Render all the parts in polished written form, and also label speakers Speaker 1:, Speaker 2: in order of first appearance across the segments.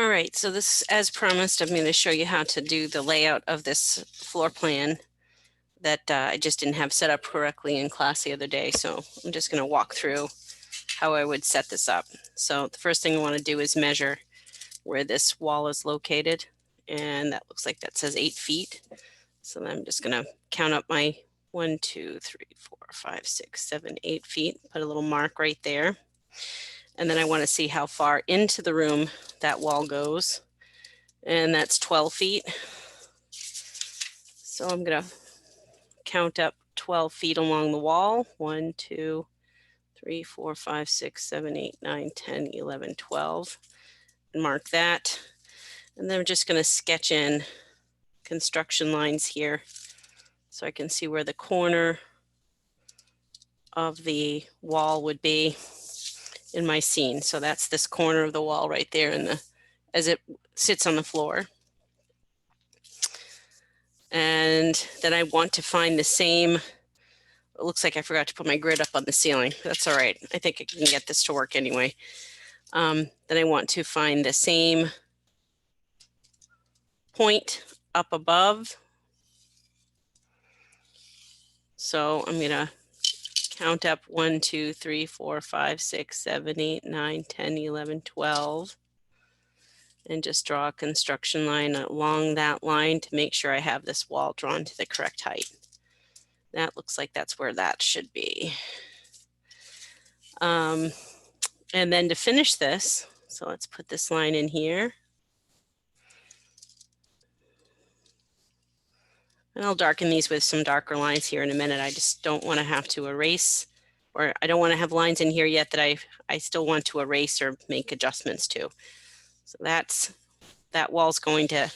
Speaker 1: All right, so this, as promised, I'm going to show you how to do the layout of this floor plan that I just didn't have set up correctly in class the other day. So I'm just going to walk through how I would set this up. So the first thing I want to do is measure where this wall is located. And that looks like that says 8 feet. So then I'm just going to count up my 1, 2, 3, 4, 5, 6, 7, 8 feet, put a little mark right there. And then I want to see how far into the room that wall goes. And that's 12 feet. So I'm going to count up 12 feet along the wall. 1, 2, 3, 4, 5, 6, 7, 8, 9, 10, 11, 12. And mark that. And then I'm just going to sketch in construction lines here so I can see where the corner of the wall would be in my scene. So that's this corner of the wall right there in the, as it sits on the floor. And then I want to find the same, it looks like I forgot to put my grid up on the ceiling. That's all right. I think I can get this to work anyway. Then I want to find the same point up above. So I'm going to count up 1, 2, 3, 4, 5, 6, 7, 8, 9, 10, 11, 12. And just draw a construction line along that line to make sure I have this wall drawn to the correct height. That looks like that's where that should be. And then to finish this, so let's put this line in here. And I'll darken these with some darker lines here in a minute. I just don't want to have to erase, or I don't want to have lines in here yet that I still want to erase or make adjustments to. So that wall's going to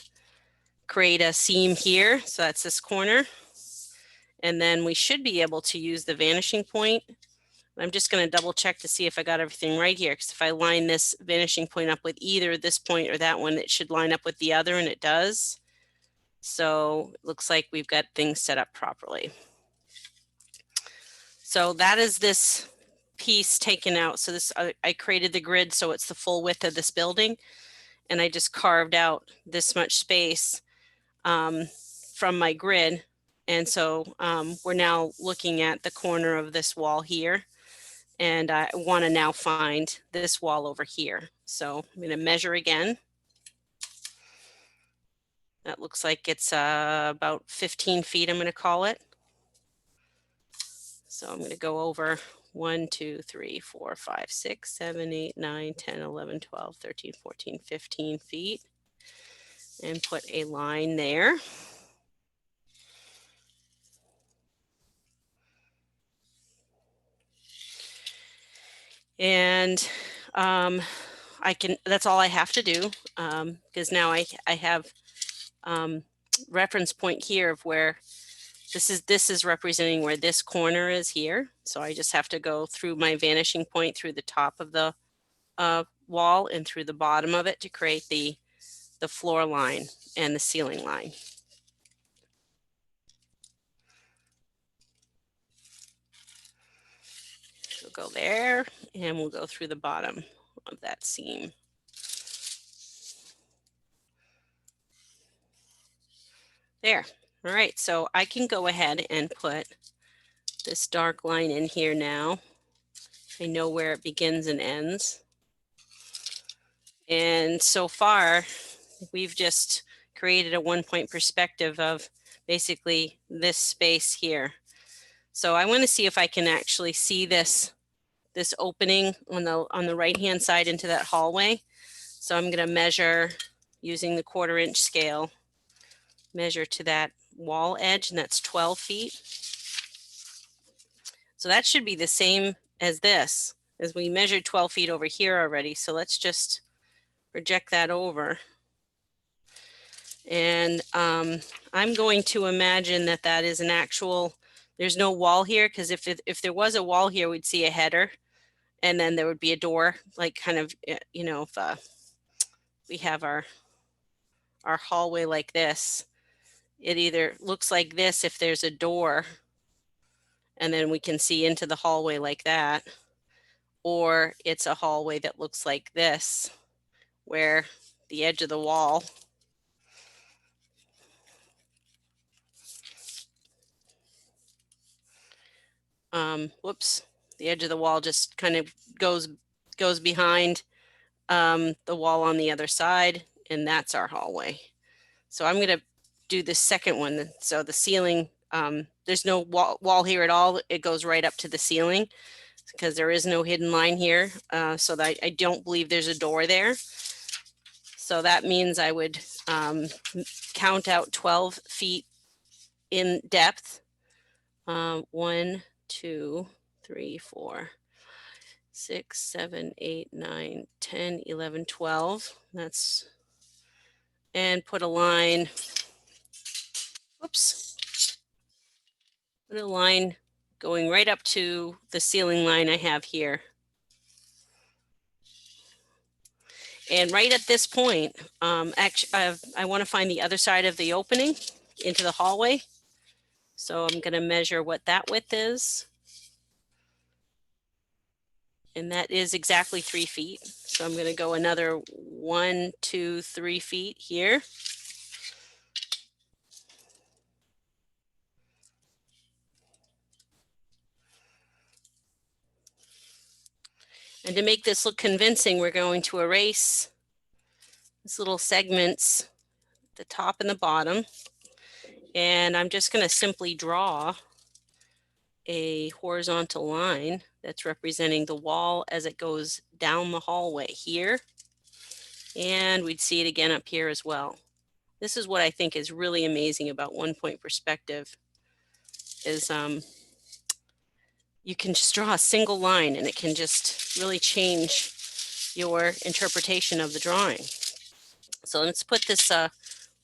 Speaker 1: create a seam here. So that's this corner. And then we should be able to use the vanishing point. I'm just going to double check to see if I got everything right here, because if I line this vanishing point up with either this point or that one, it should line up with the other, and it does. So it looks like we've got things set up properly. So that is this piece taken out. So this, I created the grid so it's the full width of this building, and I just carved out this much space from my grid. And so we're now looking at the corner of this wall here, and I want to now find this wall over here. So I'm going to measure again. That looks like it's about 15 feet, I'm going to call it. So I'm going to go over 1, 2, 3, 4, 5, 6, 7, 8, 9, 10, 11, 12, 13, 14, 15 feet, and put a line there. And that's all I have to do, because now I have reference point here of where this is representing where this corner is here. So I just have to go through my vanishing point through the top of the wall and through the bottom of it to create the floor line and the ceiling line. We'll go there, and we'll go through the bottom of that seam. There. All right, so I can go ahead and put this dark line in here now. I know where it begins and ends. And so far, we've just created a one-point perspective of basically this space here. So I want to see if I can actually see this opening on the right-hand side into that hallway. So I'm going to measure using the 1/4 inch scale, measure to that wall edge, and that's 12 feet. So that should be the same as this, as we measured 12 feet over here already. So let's just project that over. And I'm going to imagine that that is an actual, there's no wall here, because if there was a wall here, we'd see a header, and then there would be a door, like kind of, you know, if we have our hallway like this, it either looks like this if there's a door, and then we can see into the hallway like that, or it's a hallway that looks like this, where the edge of the wall. Whoops, the edge of the wall just kind of goes behind the wall on the other side, and that's our hallway. So I'm going to do the second one. So the ceiling, there's no wall here at all. It goes right up to the ceiling because there is no hidden line here. So that I don't believe there's a door there. So that means I would count out 12 feet in depth. 1, 2, 3, 4, 6, 7, 8, 9, 10, 11, 12. That's, and put a line, whoops, put a line going right up to the ceiling line I have here. And right at this point, actually, I want to find the other side of the opening into the hallway. So I'm going to measure what that width is. And that is exactly 3 feet. So I'm going to go another 1, 2, 3 feet here. And to make this look convincing, we're going to erase these little segments, the top and the bottom. And I'm just going to simply draw a horizontal line that's representing the wall as it goes down the hallway here. And we'd see it again up here as well. This is what I think is really amazing about one-point perspective is you can just draw a single line and it can just really change your interpretation of the drawing. So let's put this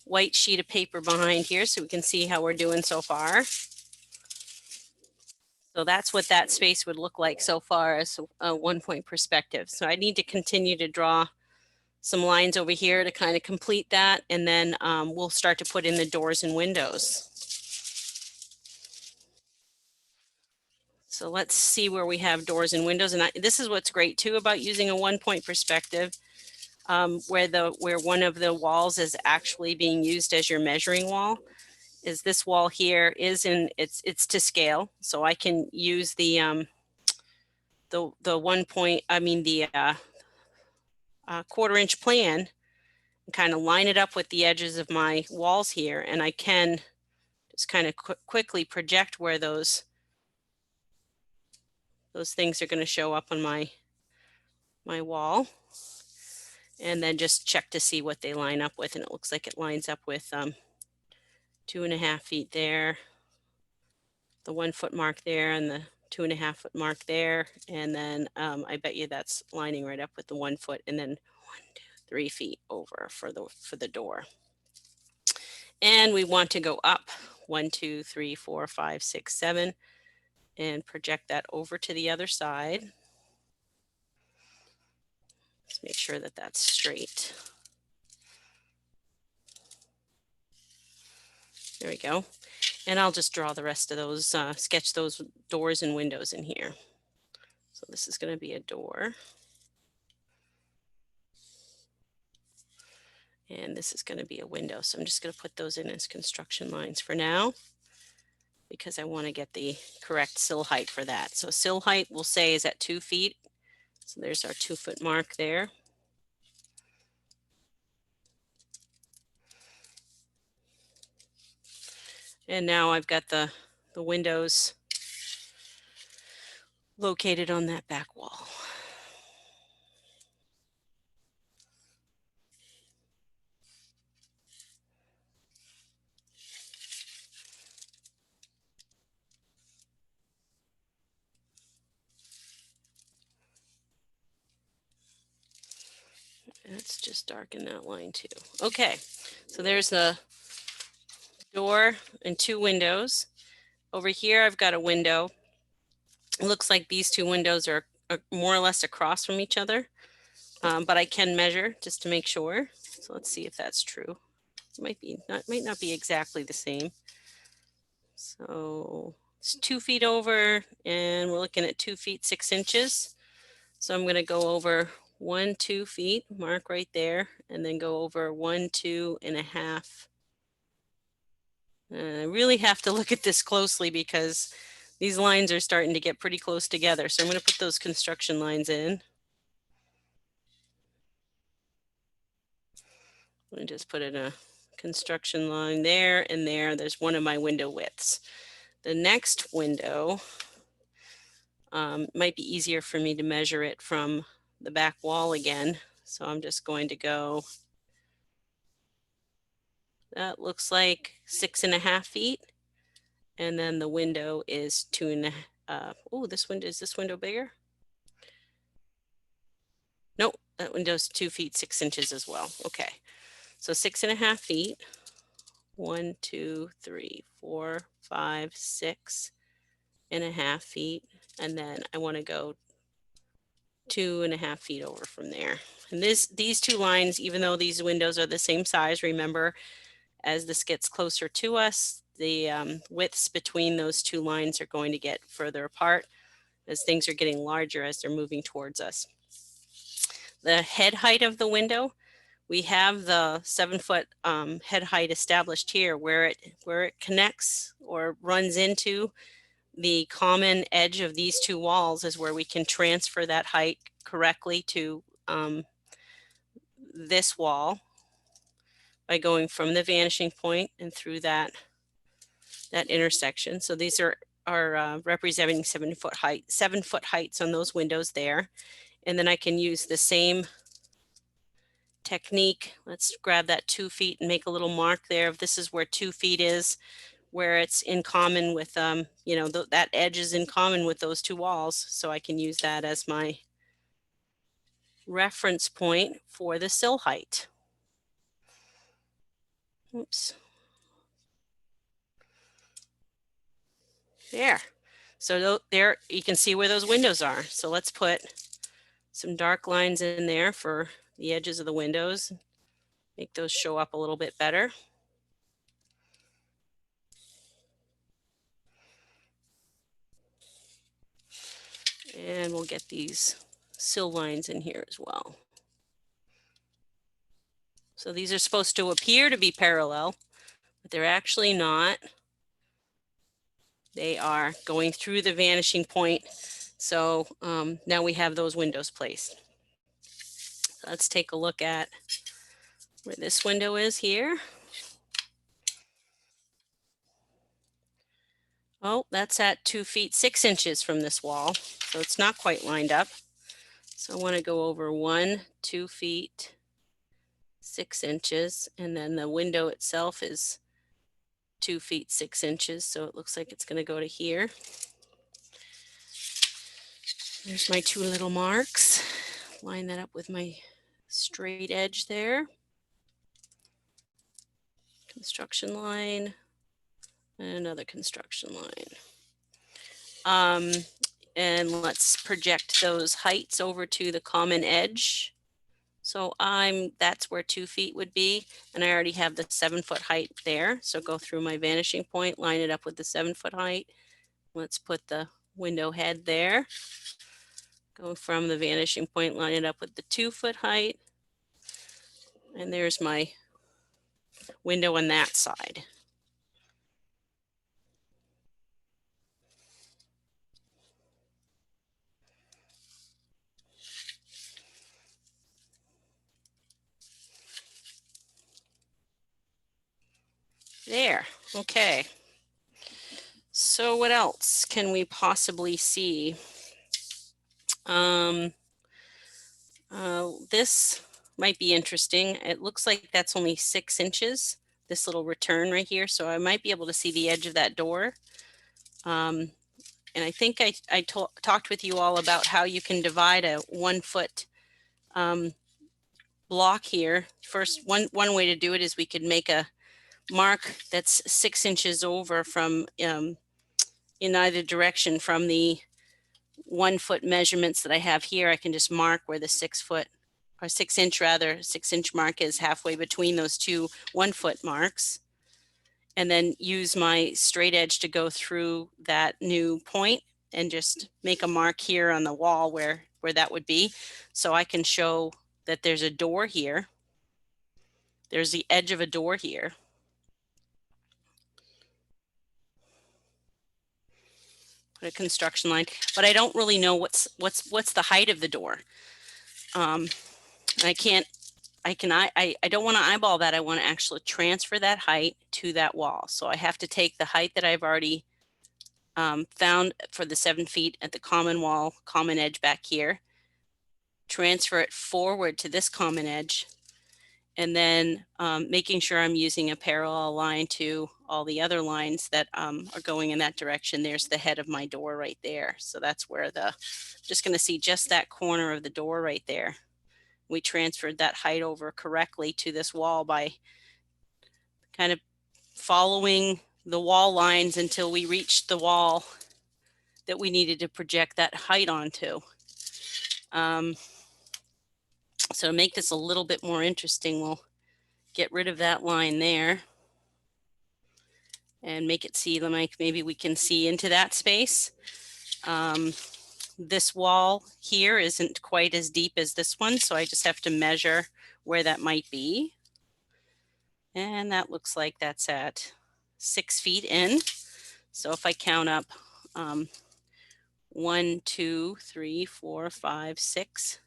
Speaker 1: white sheet of paper behind here so we can see how we're doing so far. So that's what that space would look like so far as a one-point perspective. So I need to continue to draw some lines over here to kind of complete that, and then we'll start to put in the doors and windows. So let's see where we have doors and windows. And this is what's great too about using a one-point perspective, where one of the walls is actually being used as your measuring wall. Is this wall here is it's to scale, so I can use the 1 point, I mean the 1/4 inch plan, and kind of line it up with the edges of my walls here, and I can just kind of quickly project where those things are going to show up on my wall, and then just check to see what they line up with, and it looks like it lines up with 2.5 feet there, the 1 foot mark there, and the 2.5 foot mark there, and then I bet you that's lining right up with the 1 foot, and then 1, 2, 3 feet over for the door. And we want to go up 1, 2, 3, 4, 5, 6, 7, and project that over to the other side. Let's make sure that that's straight. There we go. And I'll just draw the rest of those, sketch those doors and windows in here. So this is going to be a door. And this is going to be a window. So I'm just going to put those in as construction lines for now, because I want to get the correct sill height for that. So sill height we'll say is at 2 feet. So there's our 2 foot mark there. And now I've got the windows located on that back wall. Let's just darken that line too. Okay, so there's the door and 2 windows. Over here I've got a window. It looks like these 2 windows are more or less across from each other, but I can measure just to make sure. So let's see if that's true. It might not be exactly the same. So it's 2 feet over, and we're looking at 2 feet 6 inches. So I'm going to go over 1, 2 feet, mark right there, and then go over 1, 2.5. I really have to look at this closely because these lines are starting to get pretty close together. So I'm going to put those construction lines in. I just put in a construction line there and there. There's one of my window widths. The next window might be easier for me to measure it from the back wall again. So I'm just going to go, that looks like 6.5 feet. And then the window is 2.5. Oh, this window, is this window bigger? Nope, that window's 2 feet 6 inches as well. Okay, so 6.5 feet. 1, 2, 3, 4, 5, 6.5 feet. And then I want to go 2.5 feet over from there. And these two lines, even though these windows are the same size, remember, as this gets closer to us, the widths between those two lines are going to get further apart as things are getting larger as they're moving towards us. The head height of the window, we have the 7-foot head height established here where it connects or runs into the common edge of these two walls is where we can transfer that height correctly to this wall by going from the vanishing point and through that intersection. So these are representing 7-foot heights on those windows there. And then I can use the same technique. Let's grab that 2 feet and make a little mark there. If this is where 2 feet is, where it's in common with, that edge is in common with those two walls. So I can use that as my reference point for the sill height. Oops. There. So there you can see where those windows are. So let's put some dark lines in there for the edges of the windows. Make those show up a little bit better. And we'll get these sill lines in here as well. So these are supposed to appear to be parallel, but they're actually not. They are going through the vanishing point. So now we have those windows placed. Let's take a look at where this window is here. Oh, that's at 2 feet 6 inches from this wall. So it's not quite lined up. So I want to go over 1, 2 feet 6 inches. And then the window itself is 2 feet 6 inches. So it looks like it's going to go to here. There's my two little marks. Line that up with my straight edge there. Construction line. And another construction line. And let's project those heights over to the common edge. So that's where 2 feet would be. And I already have the 7-foot height there. So go through my vanishing point, line it up with the 7-foot height. Let's put the window head there. Go from the vanishing point, line it up with the 2-foot height. And there's my window on that side. There, okay. So what else can we possibly see? This might be interesting. It looks like that's only 6 inches, this little return right here. So I might be able to see the edge of that door. And I think I talked with you all about how you can divide a 1-foot block here. First, one way to do it is we could make a mark that's 6 inches over from in either direction from the 1-foot measurements that I have here. I can just mark where the 6-foot or 6 inch mark is halfway between those two 1-foot marks. And then use my straight edge to go through that new point and just make a mark here on the wall where where that would be. So I can show that there's a door here. There's the edge of a door here. Put a construction line, but I don't really know what's the height of the door. I don't want to eyeball that. I want to actually transfer that height to that wall. So I have to take the height that I've already found for the 7 feet at the common wall, common edge back here, transfer it forward to this common edge, and then making sure I'm using a parallel line to all the other lines that are going in that direction. There's the head of my door right there. So that's where just going to see just that corner of the door right there. We transferred that height over correctly to this wall by kind of following the wall lines until we reached the wall that we needed to project that height onto. So to make this a little bit more interesting, we'll get rid of that line there and make it see like maybe we can see into that space. This wall here isn't quite as deep as this one, so I just have to measure where that might be. And that looks like that's at 6 feet in. So if I count up 1, 2, 3, 4, 5, 6,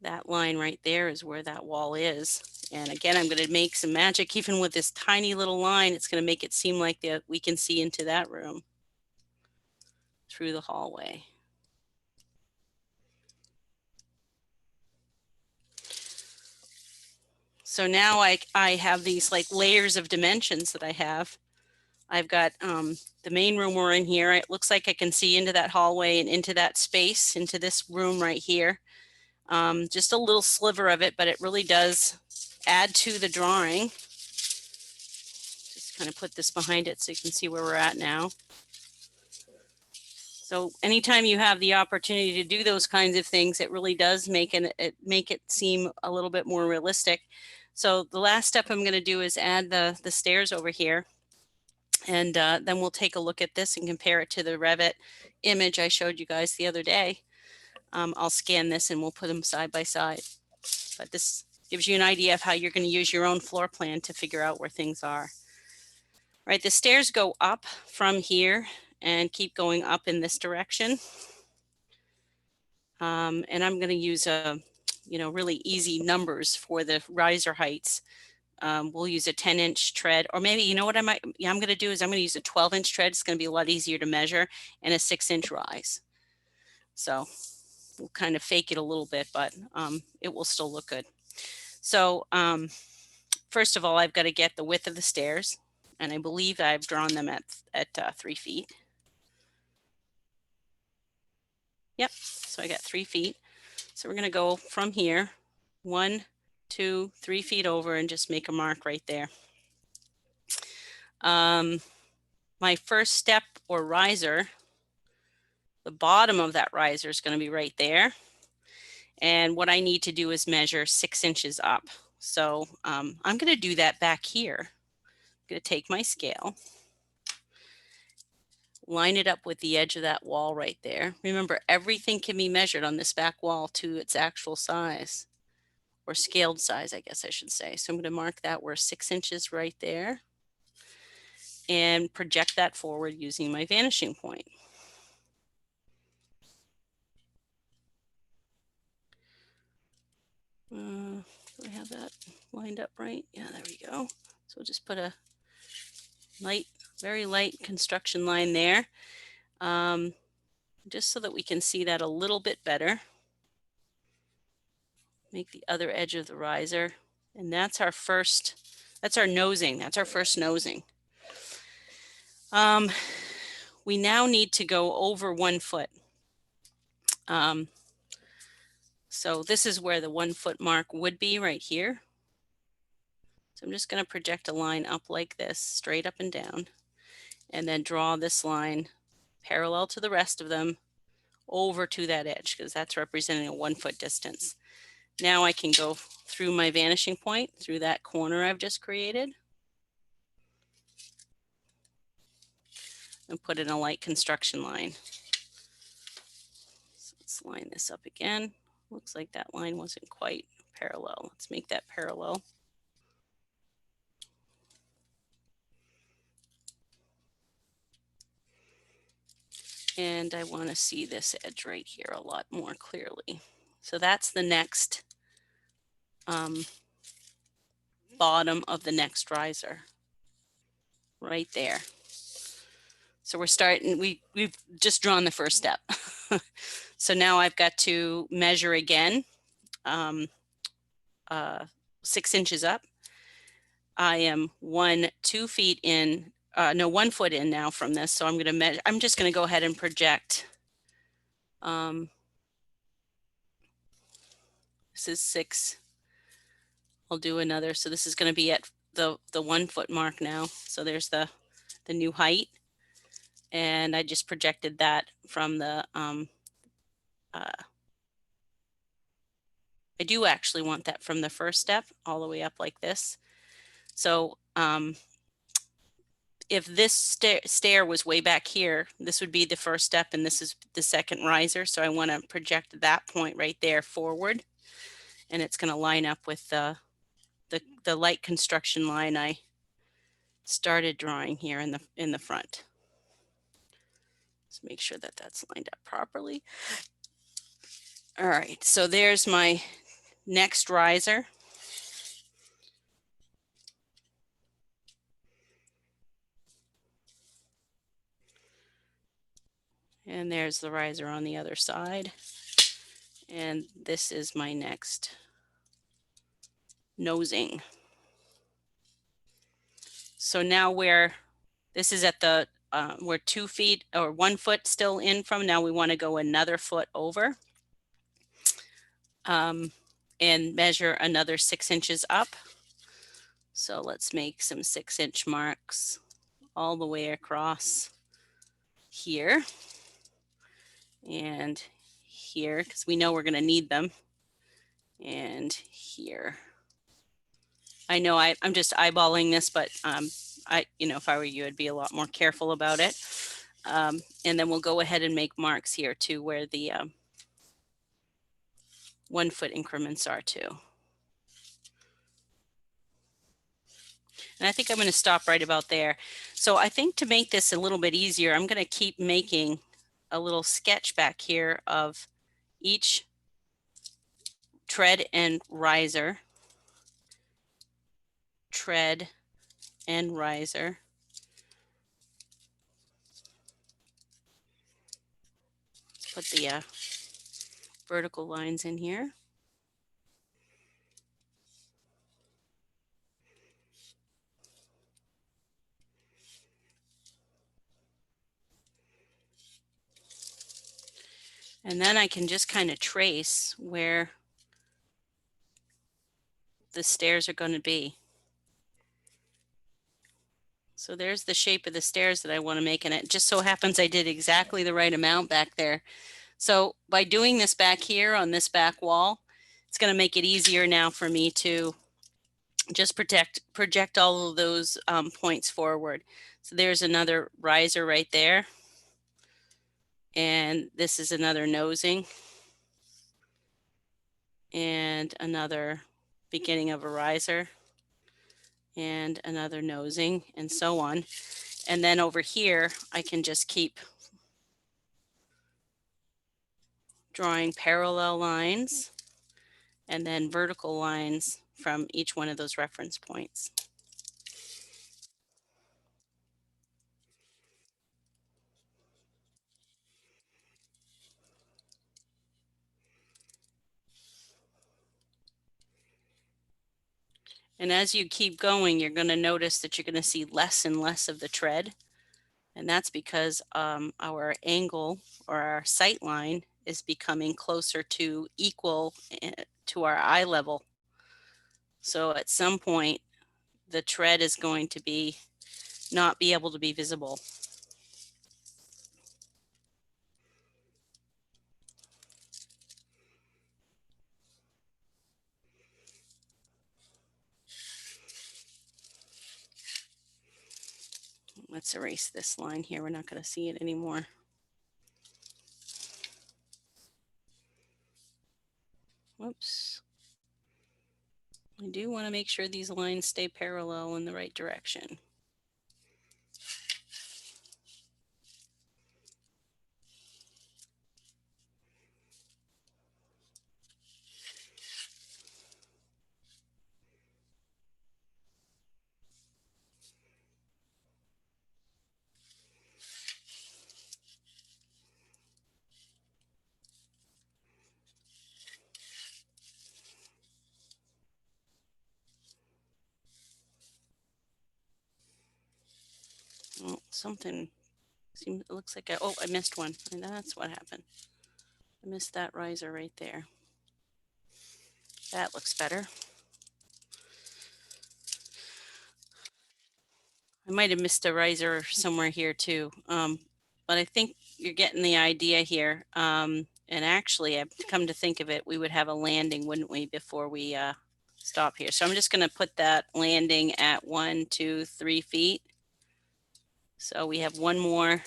Speaker 1: that line right there is where that wall is. And again, I'm going to make some magic. Even with this tiny little line, it's going to make it seem like that we can see into that room through the hallway. So now I have these like layers of dimensions that I have. I've got the main room we're in here. It looks like I can see into that hallway and into that space, into this room right here. Just a little sliver of it, but it really does add to the drawing. Just kind of put this behind it so you can see where we're at now. So anytime you have the opportunity to do those kinds of things, it really does make it seem a little bit more realistic. So the last step I'm going to do is add the stairs over here. And then we'll take a look at this and compare it to the Revit image I showed you guys the other day. I'll scan this and we'll put them side by side. But this gives you an idea of how you're going to use your own floor plan to figure out where things are. Right, the stairs go up from here and keep going up in this direction. And I'm going to use really easy numbers for the riser heights. We'll use a 10-inch tread, or maybe, you know what I'm going to do is I'm going to use a 12-inch tread. It's going to be a lot easier to measure, and a 6-inch rise. So we'll kind of fake it a little bit, but it will still look good. So first of all, I've got to get the width of the stairs, and I believe I've drawn them at 3 feet. Yep, so I got 3 feet. So we're going to go from here, 1, 2, 3 feet over, and just make a mark right there. My first step or riser, the bottom of that riser is going to be right there. And what I need to do is measure 6 inches up. So I'm going to do that back here. I'm going to take my scale, line it up with the edge of that wall right there. Remember, everything can be measured on this back wall to its actual size, or scaled size, I guess I should say. So I'm going to mark that where 6 inches right there and project that forward using my vanishing point. Do I have that lined up right? Yeah, there we go. So we'll just put a light, very light construction line there, just so that we can see that a little bit better. Make the other edge of the riser, and that's our nosing. That's our first nosing. We now need to go over 1 foot. So this is where the 1 foot mark would be right here. So I'm just going to project a line up like this, straight up and down, and then draw this line parallel to the rest of them over to that edge, because that's representing a 1 foot distance. Now I can go through my vanishing point, through that corner I've just created, and put in a light construction line. So let's Let's line this up again. Looks like that line wasn't quite parallel. Let's make that parallel. And I want to see this edge right here a lot more clearly. So that's the next bottom of the next riser right there. So we're starting, we've just drawn the first step. So now I've got to measure again, 6 inches up. I am 1 foot in now from this. So I'm going to measure, I'm just going to go ahead and project. This is 6. I'll do another. So this is going to be at the 1 foot mark now. So there's the new height. And I just projected that from the, I do actually want that from the first step all the way up like this. So if this stair was way back here, this would be the first step and this is the second riser. So I want to project that point right there forward. And it's going to line up with the light construction line I started drawing here in the front. Let's make sure that that's lined up properly. All right, so there's my next riser. And there's the riser on the other side. And this is my next nosing. So now this is at the, we're 2 feet or 1 foot still in from. Now we want to go another foot over and measure another 6 inches up. So let's make some 6-inch marks all the way across here and here, because we know we're going to need them, and here. I know I'm just eyeballing this, but if I were you, I'd be a lot more careful about it. And then we'll go ahead and make marks here too, where the 1 foot increments are too. And I think I'm going to stop right about there. So I think to make this a little bit easier, I'm going to keep making a little sketch back here of each tread and riser, tread and riser. Let's put the vertical lines in here. And then I can just kind of trace where the stairs are going to be. So there's the shape of the stairs that I want to make, and it just so happens I did exactly the right amount back there. So by doing this back here on this back wall, it's going to make it easier now for me to just project all of those points forward. So there's another riser right there. And this is another nosing. And another beginning of a riser. And another nosing, and so on. And then over here, I can just keep drawing parallel lines and then vertical lines from each one of those reference points. And as you keep going, you're going to notice that you're going to see less and less of the tread. And that's because our angle or our sight line is becoming closer to equal to our eye level. So at some point, the tread is going to not be able to be visible. Let's erase this line here. We're not going to see it anymore. Whoops. I do want to make sure these lines stay parallel in the right direction. Oh, something seems, it looks like I missed one. And that's what happened. I missed that riser right there. That looks better. I might have missed a riser somewhere here too. But I think you're getting the idea here. And actually, I've come to think of it, we would have a landing, wouldn't we, before we stop here. So I'm just going to put that landing at 1, 2, 3 feet. So we have one more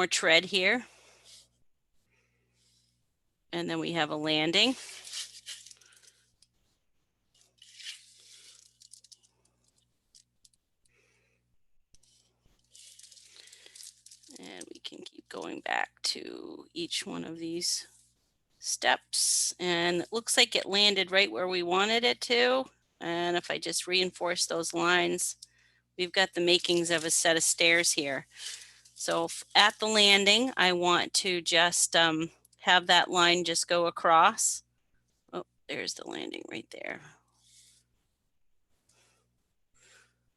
Speaker 1: tread here. And then we have a landing. And we can keep going back to each one of these steps. And it looks like it landed right where we wanted it to. And if I just reinforce those lines, we've got the makings of a set of stairs here. So at the landing, I want to just have that line just go across. Oh, there's the landing right there.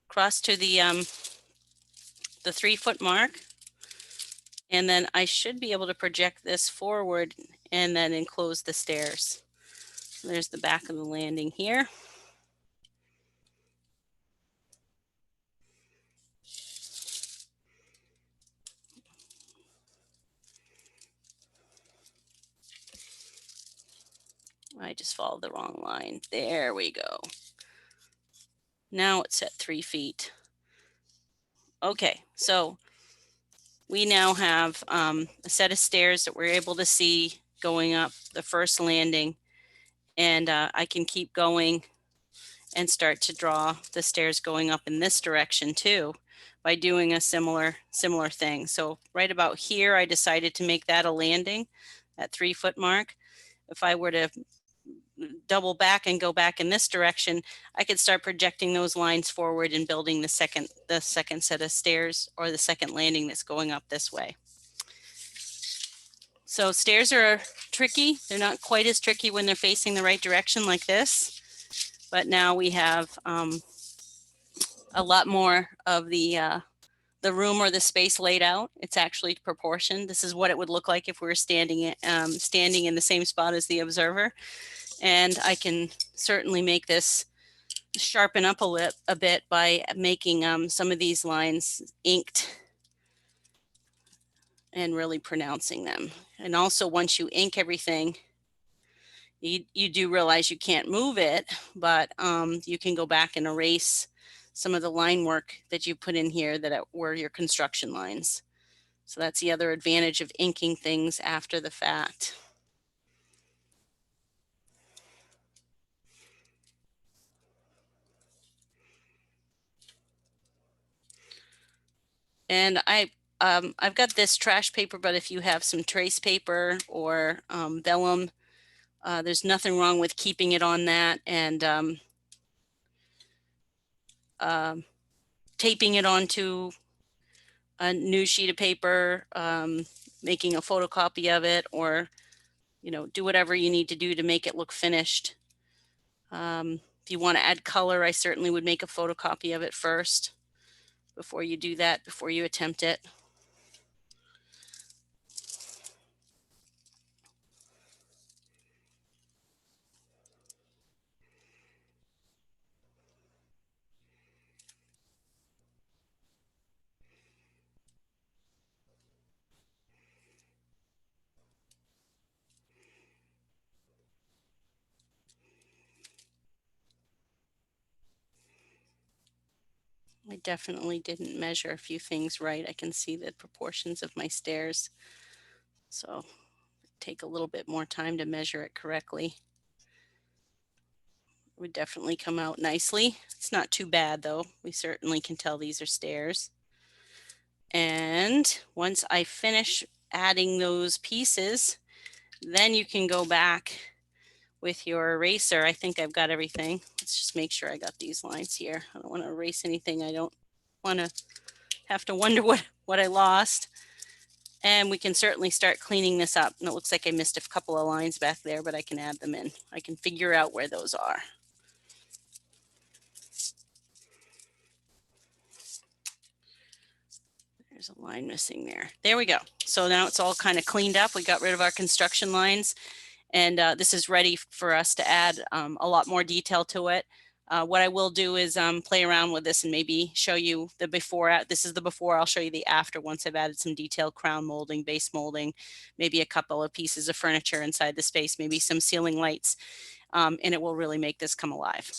Speaker 1: Cross to the 3-foot mark. And then I should be able to project this forward and then enclose the stairs. So there's the back of the landing here. I just followed the wrong line. There we go. Now it's at 3 feet. Okay, so we now have a set of stairs that we're able to see going up the first landing. And I can keep going and start to draw the stairs going up in this direction too by doing a similar thing. So right about here, I decided to make that a landing at 3-foot mark. If I were to double back and go back in this direction, I could start projecting those lines forward and building the second set of stairs or the second landing that's going up this way. So stairs are tricky. They're not quite as tricky when they're facing the right direction like this, but now we have a lot more of the room or the space laid out. It's actually proportioned. This is what it would look like if we were standing in the same spot as the observer. And I can certainly make this sharpen up a bit by making some of these lines inked and really pronouncing them. And also once you ink everything, you do realize you can't move it, but you can go back and erase some of the line work that you put in here that were your construction lines. So that's the other advantage of inking things after the fact. And I've got this trash paper, but if you have some trace paper or vellum, there's nothing wrong with keeping it on that and taping it onto a new sheet of paper, making a photocopy of it, or do whatever you need to do to make it look finished. If you want to add color, I certainly would make a photocopy of it first before you do that, before you attempt it. I definitely didn't measure a few things right. I can see the proportions of my stairs. So take a little bit more time to measure it correctly. It would definitely come out nicely. It's not too bad though. We certainly can tell these are stairs. And once I finish adding those pieces, then you can go back with your eraser. I think I've got everything. Let's just make sure I got these lines here. I don't want to erase anything. I don't want to have to wonder what I lost. And we can certainly start cleaning this up. And it looks like I missed a couple of lines back there, but I can add them in. I can figure out where those are. There's a line missing there. There we go. So now it's all kind of cleaned up. We got rid of our construction lines. And this is ready for us to add a lot more detail to it. What I will do is play around with this and maybe show you the before. This is the before. I'll show you the after once I've added some detailed crown molding, base molding, maybe a couple of pieces of furniture inside the space, maybe some ceiling lights, and it will really make this come alive.